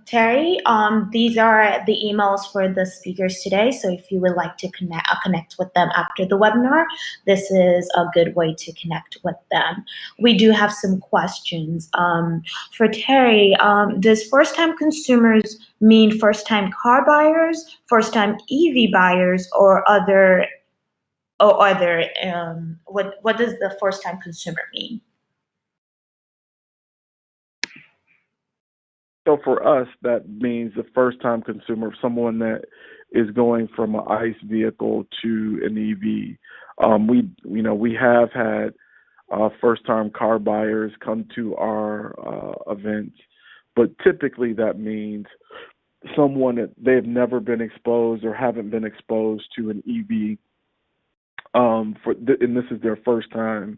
Speaker 1: Terry. These are the emails for the speakers today. So if you would like to connect with them after the webinar, this is a good way to connect with them. We do have some questions. For Terry, does first-time consumers mean first-time car buyers, first-time EV buyers, or other? What does the first-time consumer mean?
Speaker 4: So for us, that means the first-time consumer, someone that is going from an ICE vehicle to an EV. We have had first-time car buyers come to our events, but typically that means someone that they've never been exposed or haven't been exposed to an EV, and this is their first time,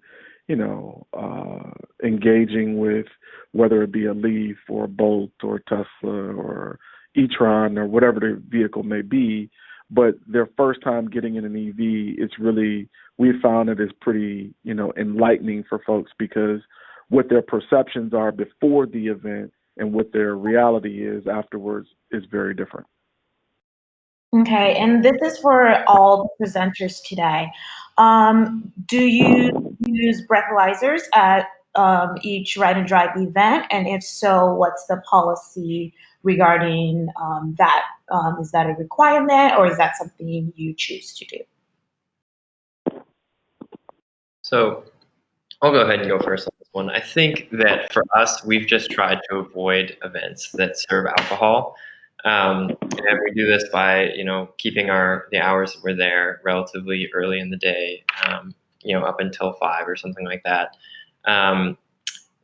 Speaker 4: engaging with whether it be a Leaf or a Bolt or Tesla or e-tron or whatever the vehicle may be, but their first time getting in an EV, we found it is pretty, enlightening for folks, because what their perceptions are before the event and what their reality is afterwards is very different.
Speaker 1: Okay, and this is for all the presenters today. Do you use breathalyzers at each Ride and Drive event? And if so, what's the policy regarding that? Is that a requirement, or is that something you choose to do?
Speaker 2: So I'll go ahead and go first on this one. I think that for us, we've just tried to avoid events that serve alcohol. And we do this by, keeping the hours that we're there relatively early in the day, up until 5 or something like that.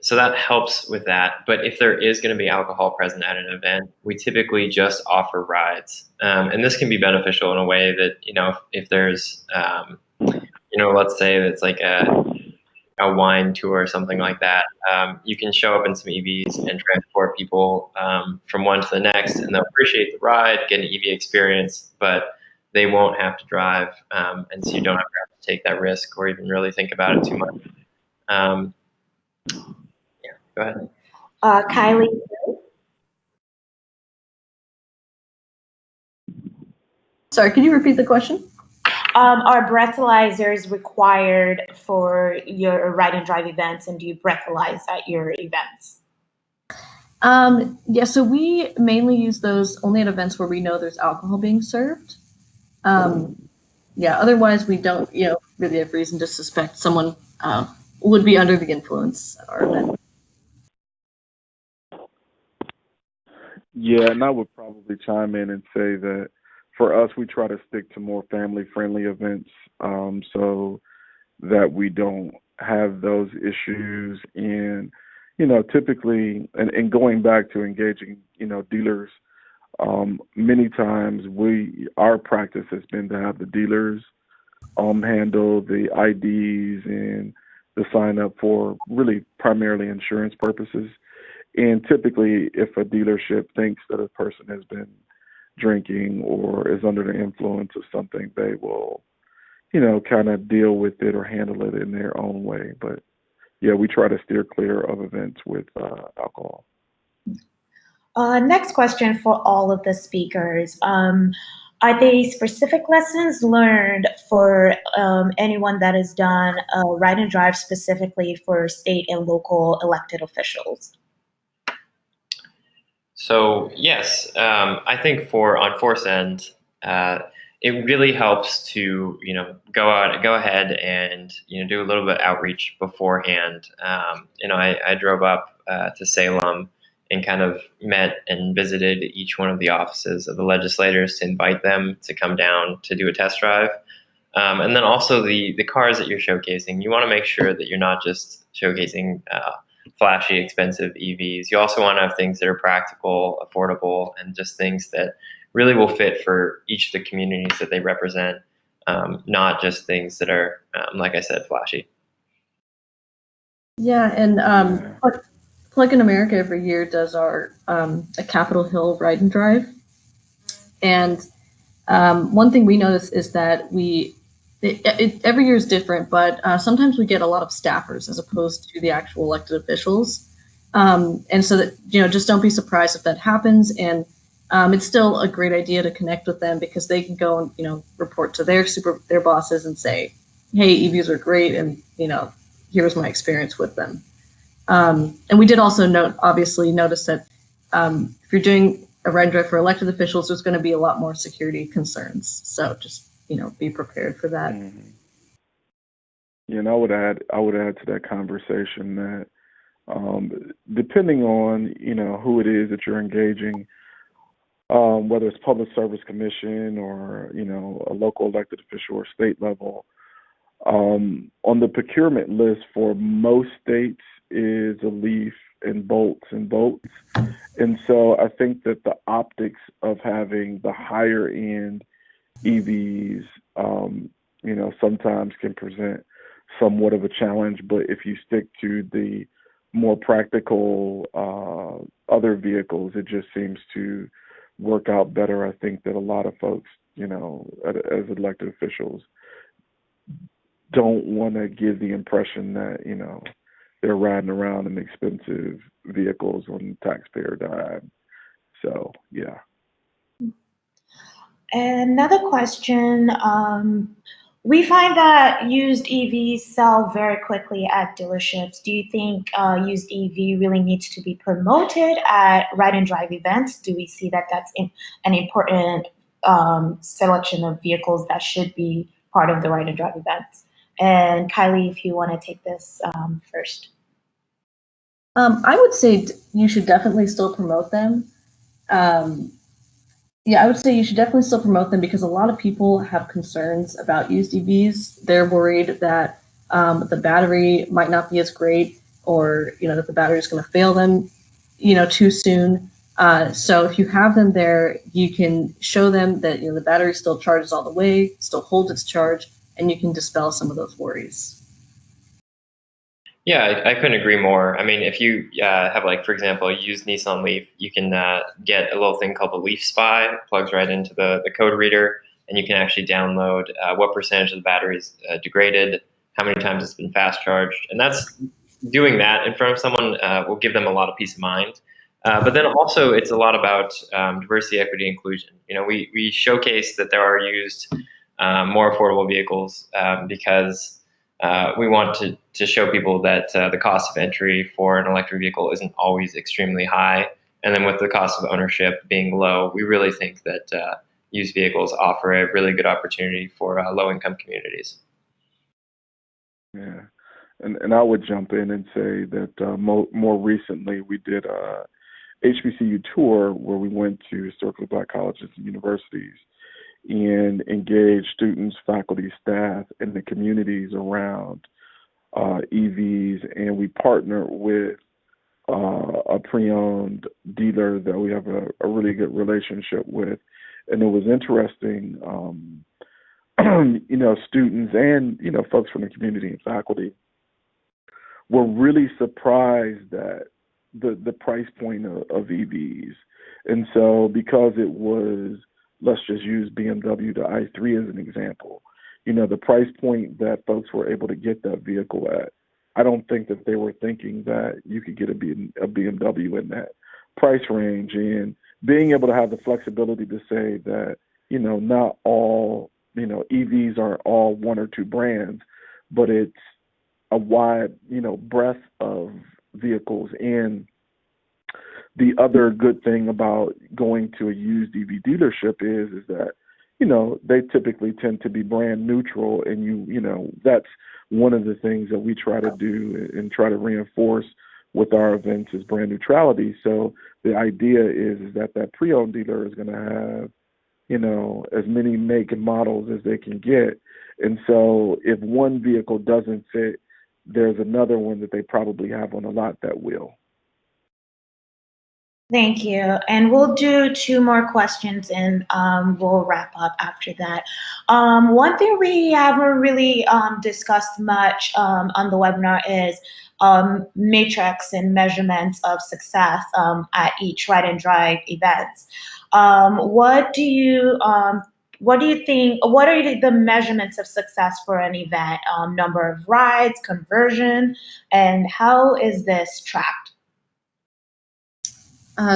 Speaker 2: So that helps with that. But if there is going to be alcohol present at an event, we typically just offer rides. And this can be beneficial in a way that, if there's, let's say it's like a wine tour or something like that, you can show up in some EVs and transport people from one to the next, and they'll appreciate the ride, get an EV experience, but they won't have to drive, and so you don't have to take that risk or even really think about it too much. Go ahead.
Speaker 1: Kylie?
Speaker 3: Sorry, can you repeat the question?
Speaker 1: Are breathalyzers required for your Ride and Drive events, and do you breathalyze at your events?
Speaker 3: Yeah, so we mainly use those only at events where we know there's alcohol being served. Otherwise we don't, really have reason to suspect someone would be under the influence at our event.
Speaker 4: Yeah, and I would probably chime in and say that for us, we try to stick to more family-friendly events, so that we don't have those issues. And, typically, and going back to engaging, dealers, many times our practice has been to have the dealers handle the IDs and the sign up for really primarily insurance purposes. And typically, if a dealership thinks that a person has been drinking or is under the influence of something, they will, kind of deal with it or handle it in their own way. But yeah, we try to steer clear of events with alcohol.
Speaker 1: Next question for all of the speakers. Are there specific lessons learned for anyone that has done a Ride and Drive specifically for state and local elected officials?
Speaker 2: So yes, I think on Force End, it really helps to go ahead and do a little bit of outreach beforehand. I drove up to Salem and kind of met and visited each one of the offices of the legislators to invite them to come down to do a test drive. And then also the cars that you're showcasing, you want to make sure that you're not just showcasing flashy, expensive EVs. You also want to have things that are practical, affordable, and just things that really will fit for each of the communities that they represent, not just things that are, like I said, flashy.
Speaker 3: Yeah, and Plug in America every year does our a Capitol Hill Ride and Drive. And one thing we notice is that we every year is different, but sometimes we get a lot of staffers as opposed to the actual elected officials. And so that, just don't be surprised if that happens. And it's still a great idea to connect with them because they can go and, report to their bosses and say, hey, EVs are great. And, here's my experience with them. And we did also notice that if you're doing a ride and drive for elected officials, there's going to be a lot more security concerns. So just, be prepared for that.
Speaker 4: Mm-hmm. Yeah, and I would add to that conversation that depending on who it is that you're engaging, whether it's Public Service Commission or a local elected official or state level, on the procurement list for most states is a leaf and bolts and bolts, and so I think that the optics of having the higher end EVs, sometimes can present somewhat of a challenge. But if you stick to the more practical other vehicles, it just seems to work out better. I think that a lot of folks, as elected officials, don't want to give the impression that, they're riding around in expensive vehicles on taxpayer dime. So, yeah.
Speaker 1: Another question. We find that used EVs sell very quickly at dealerships. Do you think used EV really needs to be promoted at ride and drive events? Do we see that that's an important selection of vehicles that should be part of the ride and drive events? And Kylie, if you want to take this first.
Speaker 3: I would say you should definitely still promote them. Yeah, I would say you should definitely still promote them because a lot of people have concerns about used EVs. They're worried that the battery might not be as great, or that the battery is going to fail them, too soon. So if you have them there, you can show them that the battery still charges all the way, still holds its charge, and you can dispel some of those worries.
Speaker 2: Yeah, I couldn't agree more. I mean, if you have, like, for example, a used Nissan Leaf, you can get a little thing called the Leaf Spy. It plugs right into the code reader, and you can actually download what percentage of the battery is degraded, how many times it's been fast charged. And doing that in front of someone will give them a lot of peace of mind. But then also, it's a lot about diversity, equity, inclusion. We showcase that there are used, more affordable vehicles because we want to show people that the cost of entry for an electric vehicle isn't always extremely high. And then with the cost of ownership being low, we really think that used vehicles offer a really good opportunity for low-income communities.
Speaker 4: Yeah, and I would jump in and say that more recently we did a HBCU tour where we went to historically Black colleges and universities and engage students, faculty, staff, and the communities around EVs. And we partner with a pre-owned dealer that we have a really good relationship with. And it was interesting, students and, folks from the community and faculty were really surprised at the price point of EVs. And so because it was, let's just use BMW to i3 as an example. The price point that folks were able to get that vehicle at, I don't think that they were thinking that you could get a BMW in that price range. And being able to have the flexibility to say that, not all, EVs are all one or two brands, but it's a wide, breadth of vehicles. And the other good thing about going to a used EV dealership is that, they typically tend to be brand neutral, and that's one of the things that we try to do and try to reinforce with our events is brand neutrality. So the idea is that pre-owned dealer is going to have, as many make and models as they can get. And so if one vehicle doesn't fit, there's another one that they probably have on the lot that will.
Speaker 1: Thank you. And we'll do two more questions and we'll wrap up after that. One thing we haven't really discussed much on the webinar is matrix and measurements of success at each ride and drive events. What do you what do you think? What are the measurements of success for an event? Number of rides, conversion, and how is this tracked?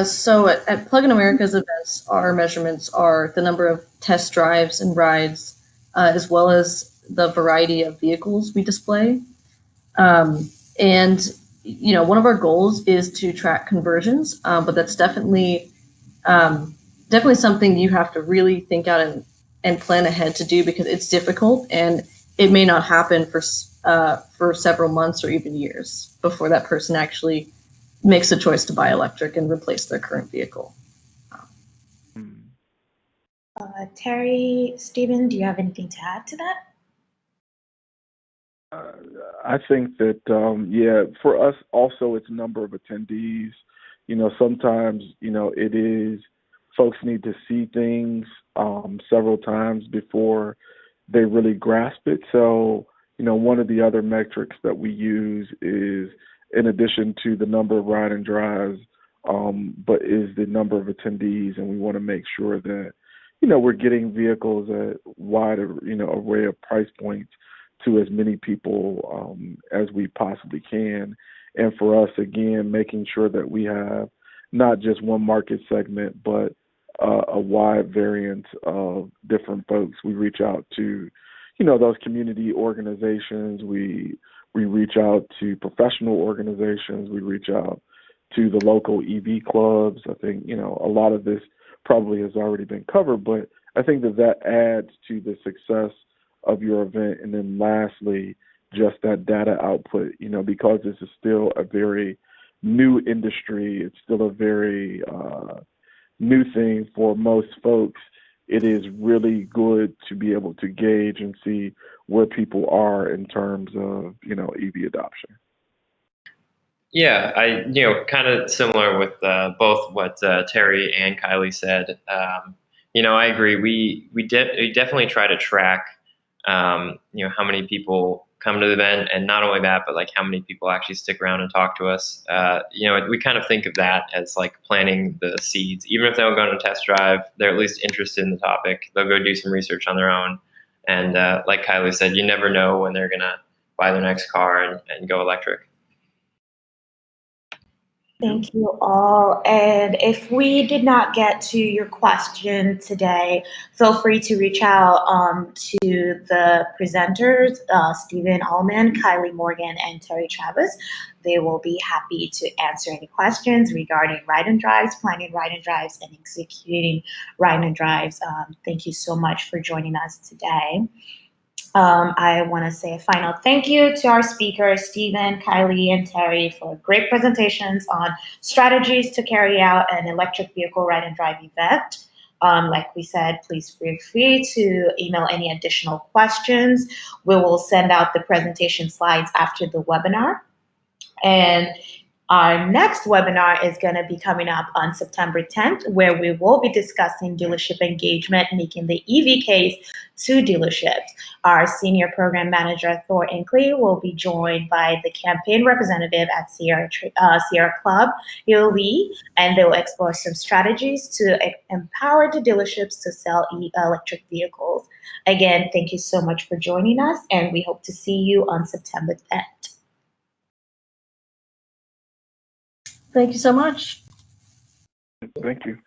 Speaker 3: So at Plug in America's events, our measurements are the number of test drives and rides, as well as the variety of vehicles we display. And one of our goals is to track conversions, but that's definitely something you have to really think out and plan ahead to do, because it's difficult and it may not happen for several months or even years before that person actually makes a choice to buy electric and replace their current vehicle.
Speaker 1: Terry, Stephen, do you have anything to add to that?
Speaker 4: I think that, yeah, for us also, it's number of attendees. Sometimes, it is folks need to see things several times before they really grasp it. So, one of the other metrics that we use is, in addition to the number of ride and drives, but is the number of attendees, and we want to make sure that, we're getting vehicles at wide, array of price points to as many people as we possibly can. And for us, again, making sure that we have not just one market segment, but a wide variance of different folks. We reach out to, those community organizations. We reach out to professional organizations. We reach out to the local EV clubs. I think, a lot of this probably has already been covered, but I think that adds to the success of your event. And then lastly, just that data output, because this is still a very new industry, it's still a very new thing for most folks. It is really good to be able to gauge and see where people are in terms of, EV adoption.
Speaker 2: Yeah, kind of similar with both what Terry and Kylie said. I agree. We definitely try to track, how many people come to the event, and not only that, but like how many people actually stick around and talk to us. We kind of think of that as like planting the seeds. Even if they don't go on a test drive, they're at least interested in the topic. They'll go do some research on their own. And like Kylie said, you never know when they're gonna buy their next car and go electric.
Speaker 1: Thank you all. And if we did not get to your question today, feel free to reach out to the presenters, Stephen Almond, Kylie Morgan, and Terry Travis. They will be happy to answer any questions regarding ride and drives, planning ride and drives, and executing ride and drives. Thank you so much for joining us today. I want to say a final thank you to our speakers, Stephen, Kylie, and Terry, for great presentations on strategies to carry out an electric vehicle ride and drive event. Like we said, please feel free to email any additional questions. We will send out the presentation slides after the webinar. And our next webinar is going to be coming up on September 10th, where we will be discussing dealership engagement, making the EV case to dealerships. Our senior program manager, Thor Inkley, will be joined by the campaign representative at Sierra Club, Hill Lee, and they will explore some strategies to empower the dealerships to sell electric vehicles. Again, thank you so much for joining us, and we hope to see you on September 10th.
Speaker 3: Thank you so much.
Speaker 4: Thank you.